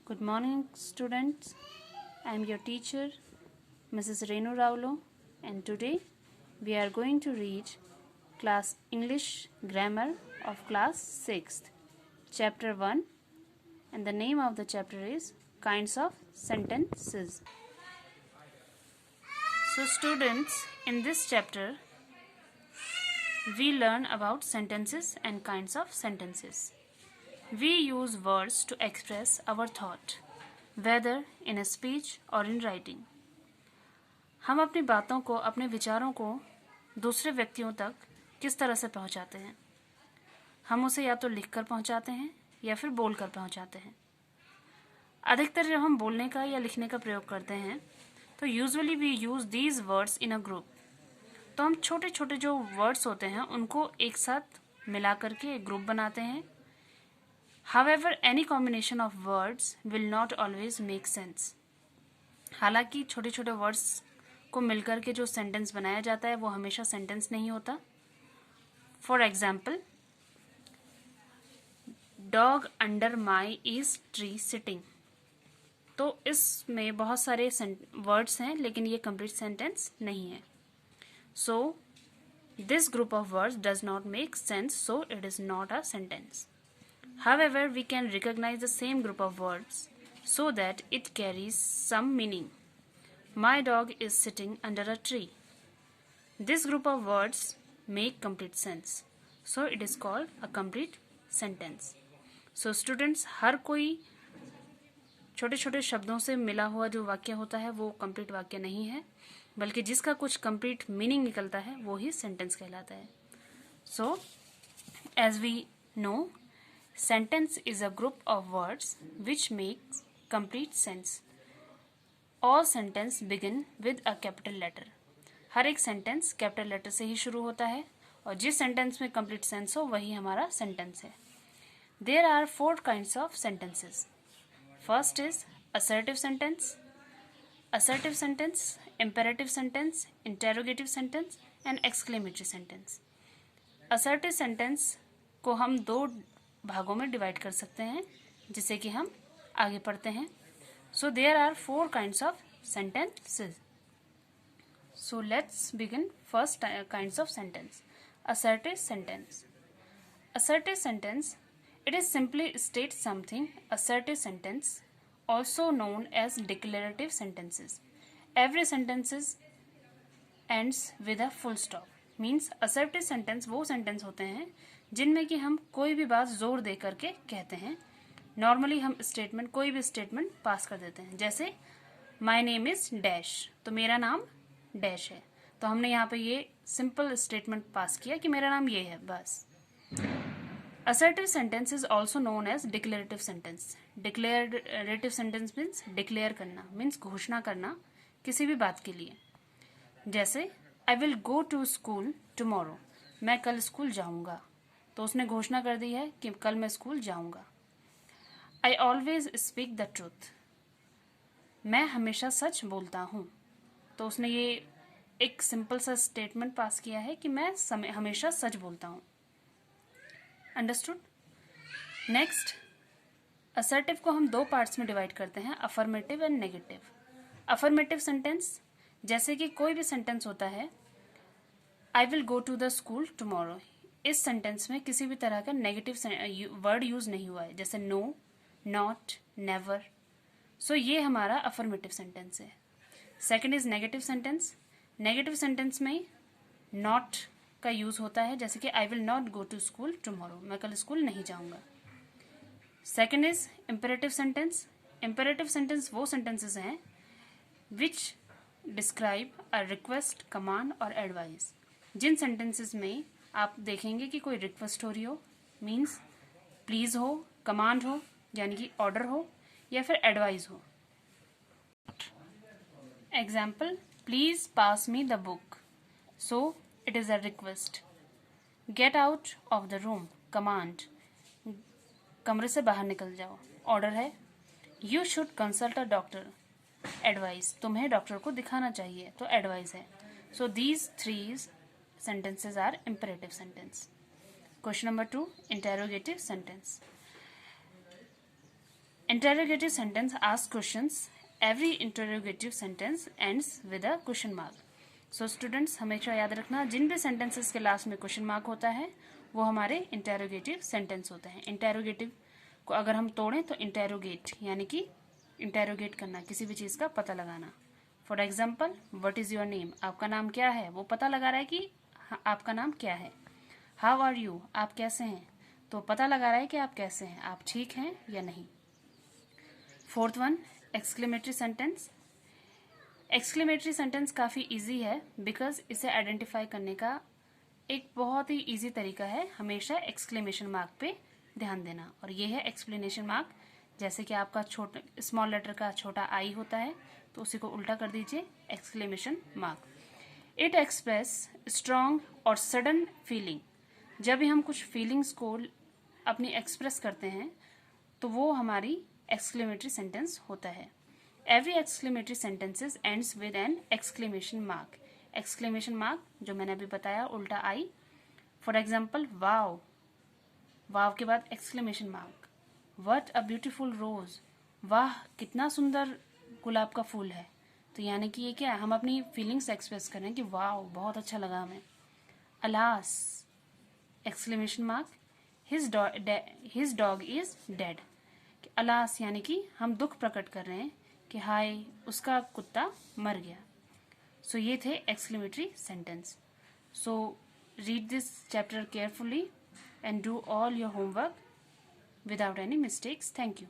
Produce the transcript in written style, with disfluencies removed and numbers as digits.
Good morning, students. I am your teacher, Mrs. Renu Raulo, and today we are going to read class English Grammar of class 6th, chapter 1, and the name of the chapter is Kinds of Sentences. So, students, in this chapter, we learn about sentences and kinds of sentences. We use words to express our thought, whether in a speech or in writing. हम अपनी बातों को, अपने विचारों को दूसरे व्यक्तियों तक किस तरह से पहुंचाते हैं? हम उसे या तो लिखकर पहुंचाते हैं या फिर बोलकर पहुंचाते हैं। अधिकतर जब हम बोलने का या लिखने का प्रयोग करते हैं तो usually we use these words in a group. तो हम छोटे छोटे जो वर्ड्स होते हैं उनको एक साथ मिला करके एक ग्रुप बनाते हैं। However, any combination of words will not always make sense. हालांकि छोटे छोटे वर्ड्स को मिलकर के जो सेंटेंस बनाया जाता है वो हमेशा सेंटेंस नहीं होता। For example, dog under my is tree sitting. तो इसमें बहुत सारे वर्ड्स हैं लेकिन ये कंप्लीट सेंटेंस नहीं है। So this group of words does not make sense, so it is not a sentence. However, we can recognize the same group of words so that it carries some meaning. My dog is sitting under a tree. This group of words make complete sense. So it is called a complete sentence. So students, हर कोई छोटे छोटे शब्दों से मिला हुआ जो वाक्य होता है वो complete वाक्य नहीं है, बल्कि जिसका कुछ complete meaning निकलता है वो ही sentence कहलाता है. So as we know, sentence is a group of words which makes complete sense. All sentence begin with a capital letter. हर एक sentence capital letter से ही शुरू होता है और जिस sentence में complete sense हो वही हमारा sentence है. There are 4 kinds of sentences. First is assertive sentence, imperative sentence, interrogative sentence and exclamatory sentence. Assertive sentence को हम 2 भागों में डिवाइड कर सकते हैं जिसे कि हम आगे पढ़ते हैं. So there are 4 kinds of sentences. So let's begin first kinds of sentence. Assertive sentence. Assertive sentence, it is simply state something. Assertive sentence, also known as declarative sentences. Every sentence ends with a full stop. Means assertive sentence वो sentence होते हैं जिनमें कि हम कोई भी बात जोर दे करके कहते हैं. नॉर्मली हम स्टेटमेंट, कोई भी स्टेटमेंट पास कर देते हैं. जैसे माई नेम इज डैश, तो मेरा नाम डैश है. तो हमने यहाँ पे ये सिंपल स्टेटमेंट पास किया कि मेरा नाम ये है, बस. Assertive sentence is also known as declarative sentence. Declarative sentence means declare करना, मीन्स घोषणा करना किसी भी बात के लिए. जैसे I will go to school tomorrow, मैं कल स्कूल जाऊंगा. तो उसने घोषणा कर दी है कि कल मैं स्कूल जाऊंगा. I always speak the truth, मैं हमेशा सच बोलता हूं. तो उसने ये एक सिंपल सा स्टेटमेंट पास किया है कि मैं हमेशा सच बोलता हूं. अंडरस्टूड. नेक्स्ट, असर्टिव को हम 2 पार्ट्स में डिवाइड करते हैं, affirmative and negative. Affirmative sentence, जैसे कि कोई भी सेंटेंस होता है, I will go to the school tomorrow. इस सेंटेंस में किसी भी तरह का नेगेटिव वर्ड यूज नहीं हुआ है, जैसे नो, नॉट, नेवर. सो ये हमारा अफर्मेटिव सेंटेंस है. Second is negative sentence. Negative sentence में नॉट का यूज होता है, जैसे कि I will not go to school tomorrow, मैं कल स्कूल नहीं जाऊंगा. Second is imperative sentence. Imperative sentence वो सेंटेंसेस हैं which describe a request, command और एडवाइस. जिन सेंटेंसेस में आप देखेंगे कि कोई रिक्वेस्ट हो रही हो, मीन्स प्लीज हो, कमांड हो यानी कि ऑर्डर हो, या फिर एडवाइस हो. Example, please pass me the book, so it is a request. Get out of the room, command, कमरे से बाहर निकल जाओ, ऑर्डर है. You should consult a doctor, advice, तुम्हें डॉक्टर को दिखाना चाहिए, तो एडवाइस है. So these 3 sentences are imperative sentence. Question number 2, interrogative sentence. Interrogative sentence asks questions. Every interrogative sentence ends with a question mark. So students, हमेशा याद रखना, जिन भी sentences के लास्ट में question mark होता है वो हमारे interrogative sentence होते हैं. Interrogative को अगर हम तोड़ें तो interrogate यानी कि interrogate करना, किसी भी चीज़ का पता लगाना. For example, what is your name? आपका नाम क्या है? वो पता लगा रहा है कि आपका नाम क्या है. How are you? आप कैसे हैं? तो पता लगा रहा है कि आप कैसे हैं, आप ठीक हैं या नहीं. Fourth one, exclamatory sentence. Exclamatory sentence काफ़ी इजी है बिकॉज इसे आइडेंटिफाई करने का एक बहुत ही इजी तरीका है. हमेशा एक्सक्लेमेशन मार्क पे ध्यान देना. और ये है एक्सप्लेनेशन मार्क. जैसे कि आपका छोटा स्मॉल लेटर का छोटा आई होता है तो उसी को उल्टा कर दीजिए, exclamation mark. It express strong और सडन फीलिंग. जब भी हम कुछ फीलिंग्स को अपनी एक्सप्रेस करते हैं तो वो हमारी एक्सक्लेमेटरी सेंटेंस होता है. Every exclamatory sentences ends with an exclamation mark. Exclamation mark जो मैंने अभी बताया, उल्टा आई. फॉर एग्जाम्पल, वाव, वाव के बाद exclamation mark. What a beautiful rose, वाह कितना सुंदर गुलाब का फूल है. तो यानी कि ये क्या है, हम अपनी फीलिंग्स एक्सप्रेस कर रहे हैं कि वाव बहुत अच्छा लगा हमें. Alas, exclamation mark, his dog is dead. Alas यानी कि हम दुख प्रकट कर रहे हैं कि हाय उसका कुत्ता मर गया. सो ये थे exclamatory sentence. So read this chapter carefully and do all your homework without any mistakes. Thank you.